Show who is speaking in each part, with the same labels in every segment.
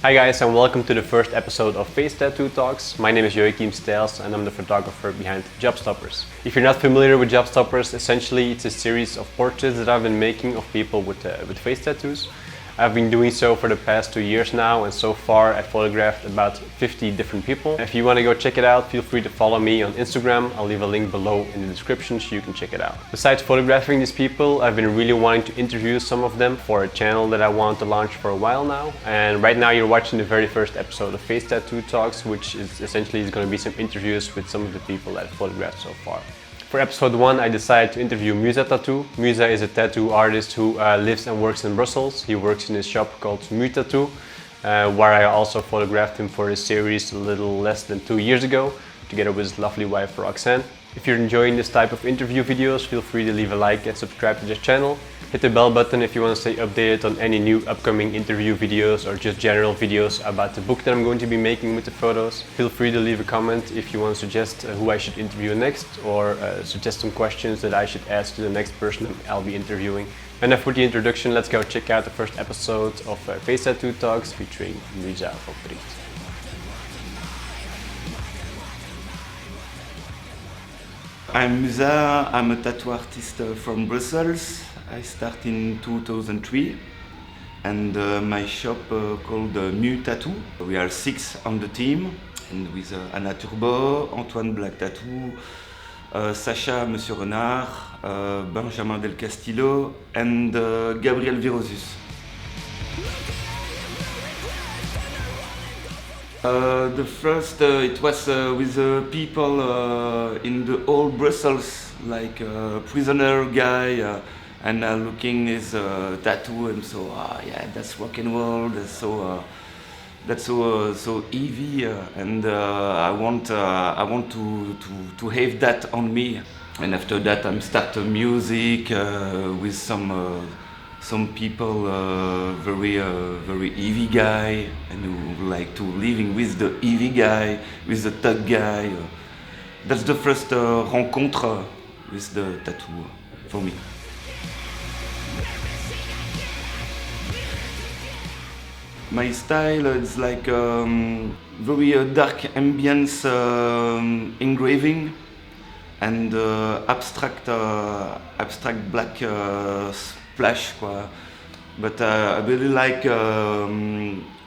Speaker 1: Hi guys, and welcome to the first episode of Face Tattoo Talks. My name is Joachim Stels and I'm the photographer behind Jobstoppers. If you're not familiar with Jobstoppers, essentially it's a series of portraits that I've been making of people with face tattoos. I've been doing so for the past 2 years now, and so far I've photographed about 50 different people. If you want to go check it out, feel free to follow me on Instagram. I'll leave a link below in the description so you can check it out. Besides photographing these people, I've been really wanting to interview some of them for a channel that I want to launch for a while now. And right now you're watching the very first episode of Face Tattoo Talks, which is essentially going to be some interviews with some of the people that I've photographed so far. For episode 1, I decided to interview Muzah Tattoo. Muzah is a tattoo artist who lives and works in Brussels. He works in a shop called Muzah Tattoo, where I also photographed him for a series a little less than 2 years ago, together with his lovely wife Roxanne. If you're enjoying this type of interview videos, feel free to leave a like and subscribe to this channel. Hit the bell button if you want to stay updated on any new upcoming interview videos or just general videos about the book that I'm going to be making with the photos. Feel free to leave a comment if you want to suggest who I should interview next, or suggest some questions that I should ask to the next person I'll be interviewing. Enough with the introduction, let's go check out the first episode of Face Tattoo Talks featuring Muzah from TRICHT.
Speaker 2: I'm Muzah, I'm a tattoo artist from Brussels. I started in 2003 and my shop called Muzah Tattoo. We are 6 on the team, and with Anna Turbo, Antoine Black Tattoo, Sacha Monsieur Renard, Benjamin Del Castillo and Gabriel Virosus. The first, it was with people in the old Brussels, like a prisoner guy, and looking his tattoo, and so yeah, that's rock and roll. That's so heavy, and I want to have that on me. And after that, I start music with some people, very heavy guy, and who like to living with the heavy guy, with the thug guy. That's the first rencontre with the tattoo for me. My style is like very dark ambience engraving and abstract black splash, quoi. But I really like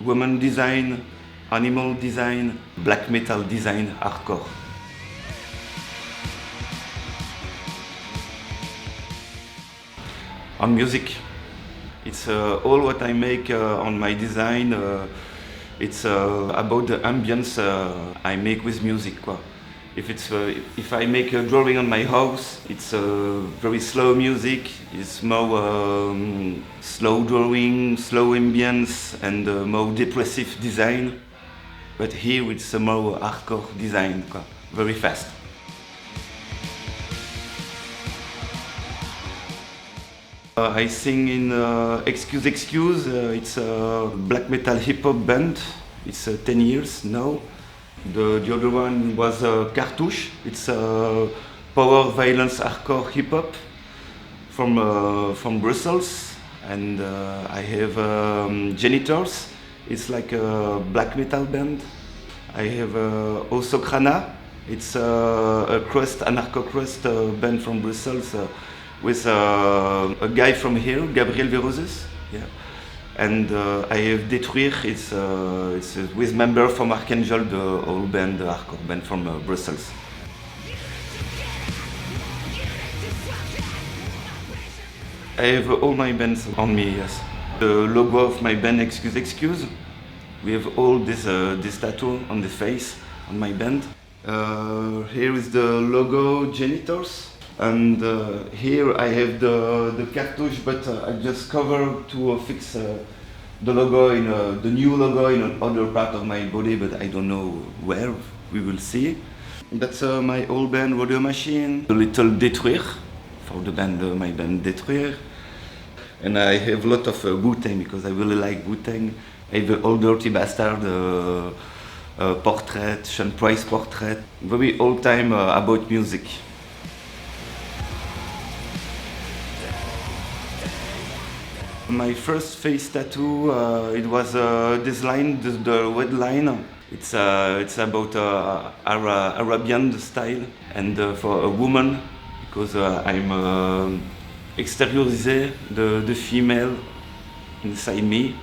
Speaker 2: woman design, animal design, black metal design, hardcore. On music. It's all what I make on my design. It's about the ambience I make with music, quoi. If I make a drawing on my house, it's very slow music. It's more slow drawing, slow ambience, and more depressive design. But here it's a more hardcore design, quoi. Very fast. I sing in Excuse Excuse. It's a black metal hip hop band. It's 10 years now. The other one was Cartouche. It's power violence hardcore hip hop from Brussels. And I have Genitors. It's like a black metal band. I have also Krana. It's a crust, anarcho crust band from Brussels. With a guy from here, Gabriel Virosus, yeah. And I have Détruire, it's with member from Archangel, the old band, the hardcore band from Brussels. I have all my bands on me, yes. The logo of my band, Excuse Excuse. We have all this tattoo on the face, on my band. Here is the logo, Genitors. And here I have the cartouche, but I just cover to fix the logo in the new logo in another part of my body, but I don't know where. We will see. That's my old band, Rodeo Machine. A little Détruire for the band, my band Détruire. And I have a lot of Wu-Tang because I really like Wu-Tang. I have the Old Dirty Bastard portrait, Sean Price portrait. Very old time about music. My first face tattoo, it was this line, the red line. It's about Arabian style, and for a woman, because I'm extériorisé the female inside me.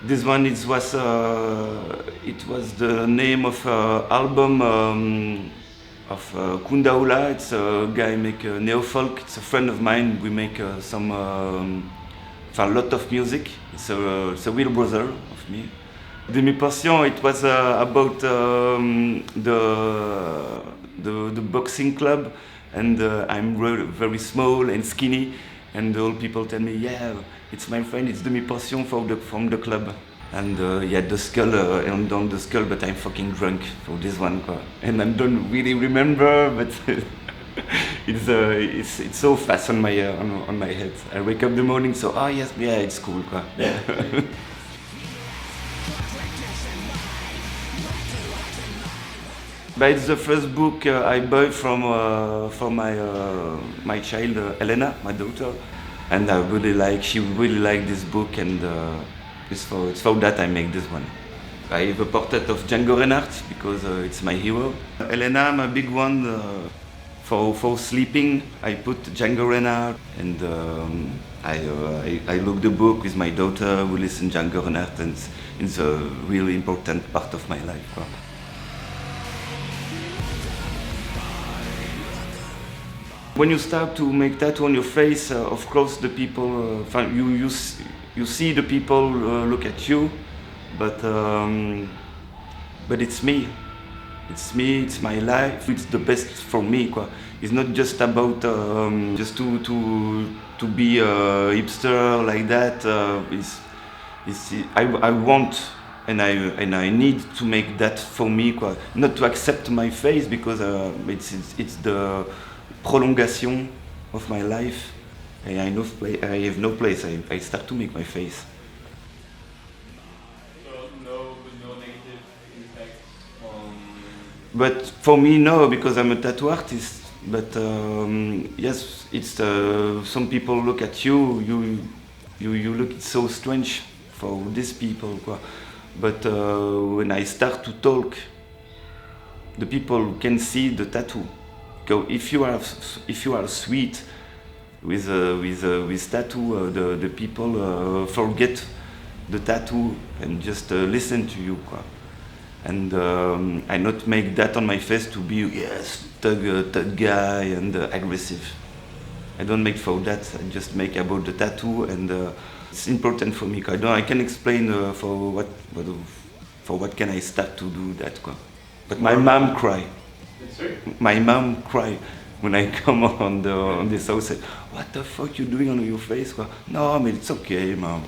Speaker 2: This one it was the name of album of Kundaula. It's a guy make neo-folk. It's a friend of mine. We make a lot of music. It's a real brother of me. Demi-Portion, it was about the boxing club, and I'm very small and skinny, and all people tell me, yeah, it's my friend, it's Demi-Portion from the club. And yeah, the skull, and on the skull, but I'm fucking drunk for this one, and I don't really remember, but it's so fast on my head. I wake up in the morning, so yes, yeah, it's cool, yeah. But it's the first book I bought from my child Elena, my daughter, and she really liked this book, and it's for that I make this one. I have a portrait of Django Reinhardt because it's my hero. Elena, my big one, for sleeping, I put Django Reinhardt, and I look the book with my daughter. We listen Django Reinhardt, and it's a really important part of my life. When you start to make tattoo on your face, of course the people, you see the people look at you, but it's me. It's me, it's my life, it's the best for me. It's not just about just to be a hipster like that. I want and I need to make that for me. Not to accept my face because it's the prolongation of my life, and I have no place. I start to make my face.
Speaker 3: So no negative impact on.
Speaker 2: But for me, no, because I'm a tattoo artist. But yes, it's some people look at you. You look so strange for these people. But when I start to talk, the people can see the tattoo. If you are sweet with tattoo, the people forget the tattoo and just listen to you. And I not make that on my face to be thug guy and aggressive. I don't make for that. I just make about the tattoo, and it's important for me. I can explain for what can I start to do that. But my mom cry. My mom cry when I come on this house. Said, "What the fuck you doing on your face?" No, I mean it's okay, mom.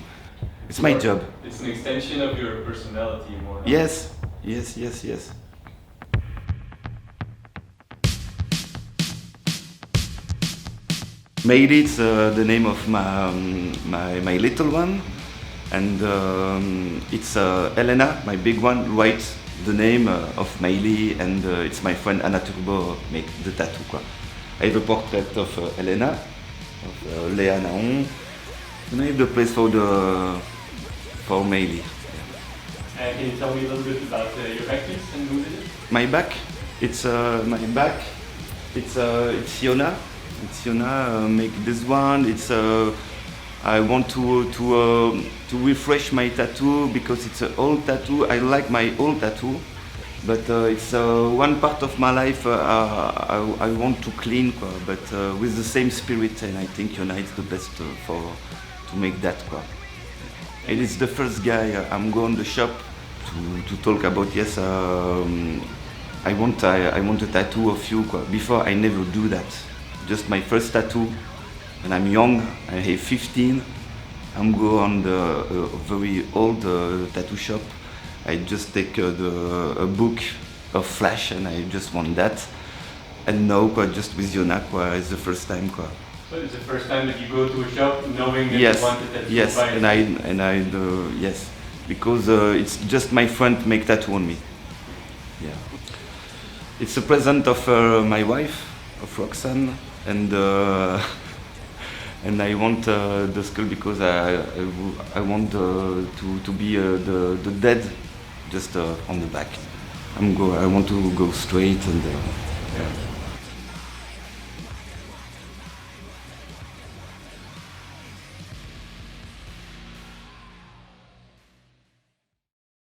Speaker 2: It's my job.
Speaker 3: It's an extension of your personality, more.
Speaker 2: Yes. Maybe it's the name of my little one, and it's Elena, my big one, writes the name of Maëlie, and it's my friend Anna Turbo make the tattoo. I have a portrait of Elena, of Léa Naon, and I have the place for Maëlie.
Speaker 3: And can you tell me a little bit about your back piece and who did it?
Speaker 2: My back, it's Yona. It's Yona make this one. It's I want to refresh my tattoo because it's an old tattoo. I like my old tattoo, but it's one part of my life I want to clean, but with the same spirit, and I think Yona is the best to make that. It is the first guy I'm going to the shop to talk about. Yes, I want a tattoo of you. Before I never do that. Just my first tattoo. When I'm young, I have 15. I'm go on the very old tattoo shop. I just take a book of Flash, and I just want that. And now, just with Yona, it's the first time.
Speaker 3: So it's the first time that you go to a shop knowing that
Speaker 2: yes,
Speaker 3: you want a tattoo.
Speaker 2: Yes, yes, because it's just my friend make tattoo on me. Yeah, it's a present of my wife, of Roxanne, and and I want the skull because I want to be the dead just on the back. I want to go straight and yeah.